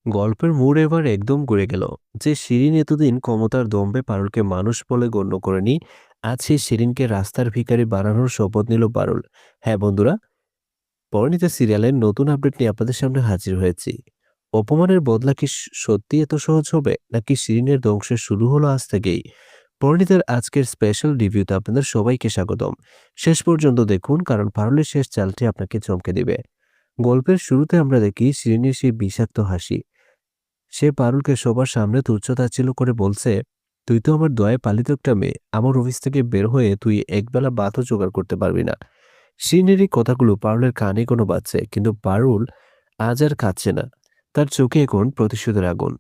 গল্পের মোড় এবার একদম ঘুরে গেল। যে শিরিন এতদিন ক্ষমতার দম্ভে পারুলকে মানুষ বলে গণ্য করেনি, আজ সেই শিরিনকে রাস্তার ভিখারি বানানোর শপথ নিল পারুল। হ্যাঁ বন্ধুরা, পরিণীতা সিরিয়ালের নতুন আপডেট নিয়ে আপনাদের সামনে হাজির হয়েছি। অপমানের বদলা কি সত্যি এত সহজ হবে, নাকি শিরিনের ধ্বংসের শুরু হলো আজ থেকেই? পরিণীতার আজকের স্পেশাল রিভিউতে আপনাদের সবাইকে স্বাগতম। শেষ পর্যন্ত দেখুন, কারণ পারুলের শেষ চালটি আপনাকে চমকে দিবে। গল্পের শুরুতে আমরা দেখি শিরিনের সেই বিষাক্ত হাসি। সে পারুলকে সবার সামনে তুচ্ছ-তাচ্ছিল্য করে বলছে, "তুই তো আমার দয়ায় পালিত একটা মেয়ে। আমার অফিস থেকে বের হয়ে তুই একবেলা ভাতও জোগাড় করতে পারবি না।" শিরিনের এই কথাগুলো পারুলের কানে কোনো বাজছে, কিন্তু পারুল আজ আর কাঁদছে না। তার চোখে এখন প্রতিশোধের আগুন।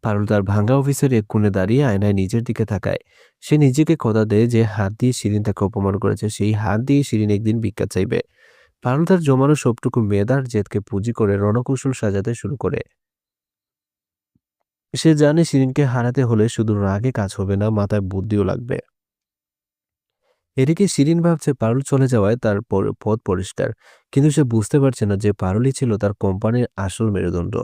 পারুল তার ভাঙা অফিসের এক কোণে দাঁড়িয়ে আয়নায় নিজের দিকে তাকায়। সে নিজেকে কথা দেয় যে হাত দিয়ে শিরিন তাকে অপমান করেছে, সেই হাত দিয়ে শিরিন একদিন ভিক্ষা চাইবে। পারুল তার জমানো সবটুকু মেধার জেদকে পুঁজি করে রণকৌশল সাজাতে শুরু করে। সে জানে শিরিনকে হারাতে হলে শুধু রাগে কাজ হবে না, মাথায় বুদ্ধিও লাগবে। এদিকে শিরিন ভাবছে পারুল চলে যাওয়ায় তার পথ পরিষ্কার, কিন্তু সে বুঝতে পারছে না যে পারুলই ছিল তার কোম্পানির আসল মেরুদণ্ড।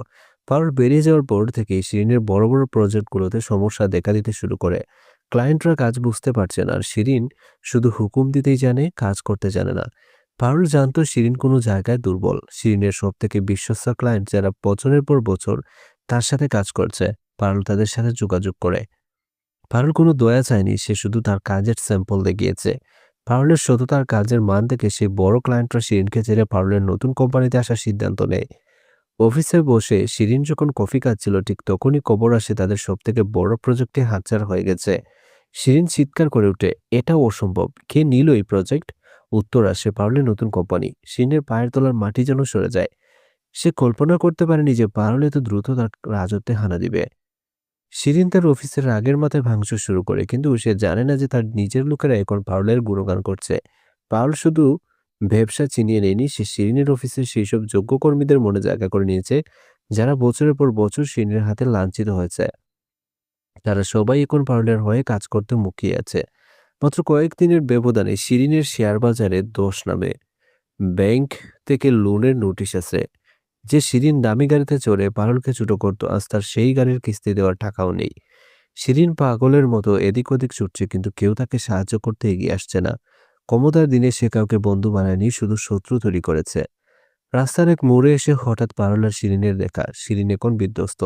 পারুল বেরিয়ে যাওয়ার পর থেকেই শিরিনের বড় বড় প্রজেক্টগুলোতে সমস্যা দেখা দিতে শুরু করে। ক্লায়েন্টরা কাজ বুঝতে পারছে না, আর শিরিন শুধু হুকুম দিতেই জানে, কাজ করতে জানে না। পারুল জানতো শিরিন কোনো জায়গায় দুর্বল। শিরিনের সব থেকে বিশ্বস্ত ক্লায়েন্ট যারা বছরের পর বছর তার সাথে কাজ করছে, পারুল তাদের সাথে যোগাযোগ করে। পারুল কোনো দয়া চায়নি, সে শুধু তার কাজের স্যাম্পল দেখিয়েছে। পারুলের সততার কাজের মান দেখে সেই বড় ক্লায়েন্টরা শিরিনকে ছেড়ে পারুলের নতুন কোম্পানিতে আসার সিদ্ধান্ত নেয়। অফিসে বসে শিরিন যখন কফি খাচ্ছিল, ঠিক তখনই খবর আসে তাদের সবথেকে বড় প্রজেক্টে হাতছাড়া হয়ে গেছে। শিরিন চিৎকার করে ওঠে, "এটাও অসম্ভব! কে নিল এই প্রজেক্ট?" উত্তর আসে, পারুলের নতুন কোম্পানি। শিরিনের পায়ের তলার মাটি যেন সরে যায়। সে কল্পনা করতে পারেনি যে পারুল এত দ্রুত তার রাজত্বে হানা দিবে। শিরিন তার অফিসের রাগের মাথায় ভাঙচুর শুরু করে, কিন্তু সে জানে না যে তার নিজের লোকেরা এখন পারুলের গুণগান করছে। পারুল শুধু ব্যবসা চিনিয়ে নেয়নি, সে শিরিনের অফিসের সেই সব যোগ্য কর্মীদের মনে জায়গা করে নিয়েছে যারা বছরের পর বছর শিরিনের হাতে লাঞ্ছিত হয়েছে। তারা সবাই এখন পারুলের হয়ে কাজ করতে মুখিয়ে আছে। মাত্র কয়েকদিনের ব্যবধানে শিরিনের শেয়ার বাজারে ধস নামে। ব্যাংক থেকে লোনের নোটিশ আসে। যে শিরিন দামি গাড়িতে চড়ে পারুলকে ছোট করত, আজ তার সেই গাড়ির কিস্তি দেওয়ার টাকাও নেই। শিরিন পাগলের মতো এদিক ওদিক ছুটছে, কিন্তু কেউ তাকে সাহায্য করতে এগিয়ে আসছে না। ক্ষমতার দিনে সে কাউকে বন্ধু বানায়নি, শুধু শত্রু তৈরি করেছে। রাস্তার এক মোড়ে এসে হঠাৎ পারুল আর শিরিনের দেখা। শিরিন এখন বিধ্বস্ত।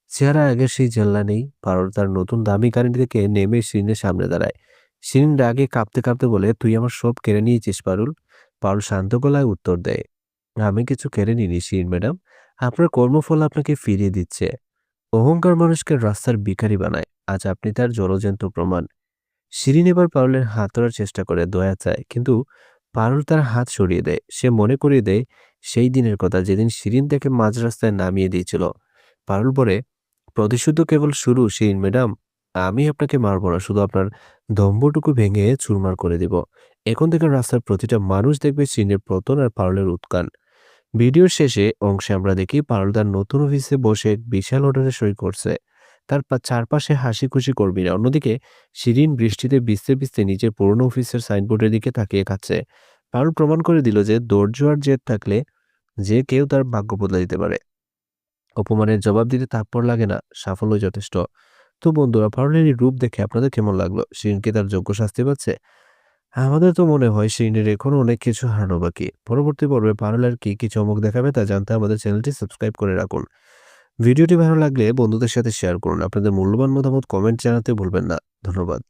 চেহারা আগের সেই জেল্লা নেই। পারুল তার নতুন দামি গাড়ি থেকে নেমে শিরিনের সামনে দাঁড়ায়। শিরিন রাগে কাঁপতে কাঁপতে বলে, "তুই আমার সব কেড়ে নিয়েছিস পারুল।" পারুল শান্ত গলায় উত্তর দেয়, "আমি কিছু কেড়ে নিইনি শিরিন ম্যাডাম। আপনার কর্মফল আপনাকে ফিরিয়ে দিচ্ছে। অহংকার মানুষকে রাস্তার ভিখারি বানায়। আজ আপনি তার জলজ্যান্ত প্রমাণ।" শিরিন এবার পারুলের হাত ধরার চেষ্টা করে, দয়া চায়, কিন্তু পারুল তার হাত সরিয়ে দেয়। সে মনে করিয়ে দেয় সেই দিনের কথা, যেদিন শিরিন তাকে মাঝ রাস্তায় নামিয়ে দিয়েছিল। পারুল বলে, "প্রতিশোধ তো কেবল শুরু শিরিন ম্যাডাম। আমি আপনাকে মারব না, শুধু আপনার দম্ভটুকু ভেঙে চুরমার করে দিব। এখন থেকে রাস্তার প্রতিটা মানুষ দেখবে শিরিনের পতন আর পারুলের উৎখান।" ভিডিওর শেষে অংশে আমরা দেখি পারুল তার নতুন অফিসে বসে এক বিশাল অর্ডারে সই করছে। তার চারপাশে হাসি খুশি কর্মীরা। অন্যদিকে শিরিন বৃষ্টিতে ভিজতে ভিজতে নিজের পুরনো অফিসের সাইনবোর্ডের দিকে তাকিয়ে খাচ্ছে। পারুল প্রমাণ করে দিল যে ধৈর্য আর জেদ থাকলে যে কেউ তার ভাগ্য বদলে দিতে পারে। অপমানের জবাব দিতে তাৎপর লাগে না, সাফল্যই যথেষ্ট। তো বন্ধুরা, পারুলের এই রূপ দেখে আপনাদের কেমন লাগলো? শিরিন কি তার যোগ্য শাস্তি পাচ্ছে? আমাদের তো মনে হয় শিরিনের এখনো অনেক কিছু হারানো বাকি। পরবর্তী পর্বে পারুল আর কি কি চমক দেখাবে তা জানতে আমাদের চ্যানেলটি সাবস্ক্রাইব করে রাখুন। ভিডিওটি ভালো লাগলে বন্ধুদের সাথে শেয়ার করুন। আপনাদের মূল্যবান মতামত কমেন্ট জানাতে ভুলবেন না। ধন্যবাদ।